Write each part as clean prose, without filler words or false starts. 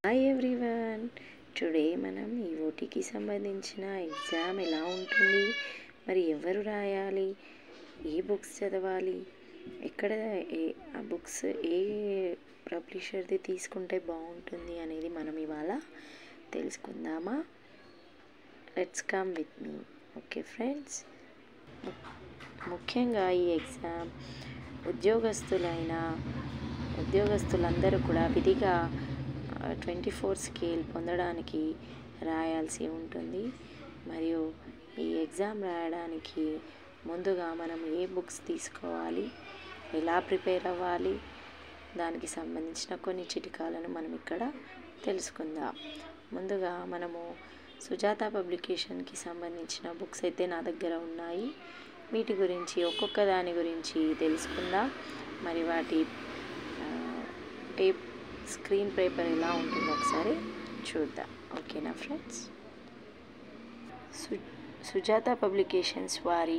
Hi everyone, today మనం ఈఓటీకి సంబంధించిన exam ఎలా ఉంటుంది, మరి ఎవరు రాయాలి, ఏ బుక్స్ చదవాలి, ఎక్కడ ఆ బుక్స్ ఏ పబ్లిషర్ది తీసుకుంటే బాగుంటుంది అనేది మనం ఇవాళ తెలుసుకుందామా. Let's come with me. Okay friends, ముఖ్యంగా ఈ ఎగ్జామ్ ఉద్యోగస్తులందరూ కూడా విధిగా 24 స్కేల్ పొందడానికి రాయాల్సి ఉంటుంది. మరియు ఈ ఎగ్జామ్ రాయడానికి ముందుగా మనం ఏ బుక్స్ తీసుకోవాలి, ఎలా ప్రిపేర్ అవ్వాలి, దానికి సంబంధించిన కొన్ని చిట్కాలను మనం ఇక్కడ తెలుసుకుందాం. ముందుగా మనము సుజాత పబ్లికేషన్కి సంబంధించిన బుక్స్ అయితే నా దగ్గర ఉన్నాయి. వీటి గురించి ఒక్కొక్క దాని గురించి తెలుసుకుందాం. మరి వాటి స్క్రీన్ పేపర్ ఎలా ఉంటుందో ఒకసారి చూద్దాం. ఓకేనా ఫ్రెండ్స్, సుజాత పబ్లికేషన్స్ వారి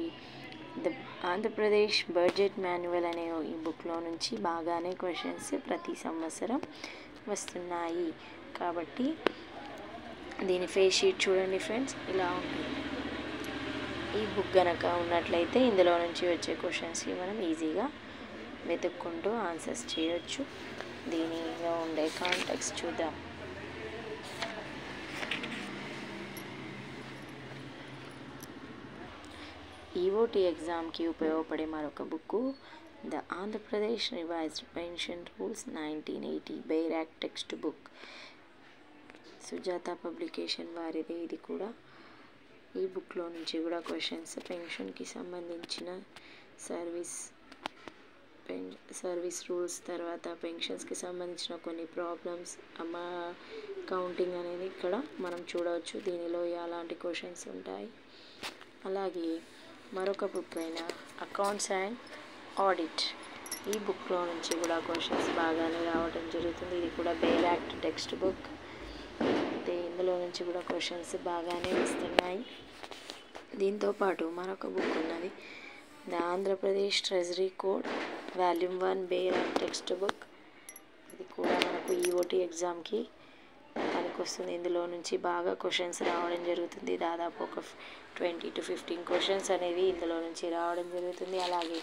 ద ఆంధ్రప్రదేశ్ బడ్జెట్ మాన్యువల్ అనే ఈ బుక్లో నుంచి బాగానే క్వశ్చన్స్ ప్రతి సంవత్సరం వస్తున్నాయి. కాబట్టి దీని ఫేస్ షీట్ చూడండి ఫ్రెండ్స్, ఇలా ఉంటుంది. ఈ బుక్ గనక ఉన్నట్లయితే ఇందులో నుంచి వచ్చే క్వశ్చన్స్కి మనం ఈజీగా వెతుక్కుంటూ ఆన్సర్స్ చేయొచ్చు. దీనిలో ఉండే కాంటెక్స్ట్ చూద్దాం. ఈఓటీ ఎగ్జామ్కి ఉపయోగపడే మరొక book the Andhra Pradesh revised pension rules 1980 Bayer act text book. Sujatha publication వారిదే ఇది కూడా. ఈ బుక్లో నుంచి కూడా క్వశ్చన్స్ పెన్షన్కి సంబంధించిన సర్వీస్ రూల్స్, తర్వాత పెన్షన్స్కి సంబంధించిన కొన్ని ప్రాబ్లమ్స్, కౌంటింగ్ అనేది ఇక్కడ మనం చూడవచ్చు. దీనిలో ఎలాంటి క్వశ్చన్స్ ఉంటాయి. అలాగే మరొక బుక్ అయిన అకౌంట్స్ అండ్ ఆడిట్, ఈ బుక్లో నుంచి కూడా క్వశ్చన్స్ బాగానే రావడం జరుగుతుంది. ఇది కూడా బెయిర్ యాక్ట్ టెక్స్ట్ బుక్. అయితే ఇందులో నుంచి కూడా క్వశ్చన్స్ బాగానే వస్తున్నాయి. దీంతోపాటు మరొక బుక్ ఉన్నది, the Andhra Pradesh treasury code volume 1 Bayer act text book. ఇది కూడా మనకు ఈఓటీ ఎగ్జామ్కి పనికొస్తుంది. ఇందులో నుంచి బాగా క్వశ్చన్స్ రావడం జరుగుతుంది. దాదాపు ఒక 20 to 15 క్వశ్చన్స్ అనేవి ఇందులో నుంచి రావడం జరుగుతుంది. అలాగే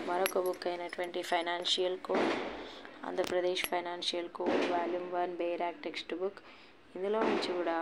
మరొక బుక్ అయినటువంటి financial code, Andhra Pradesh financial code volume 1 Bayer act text book. ఇందులో నుంచి కూడా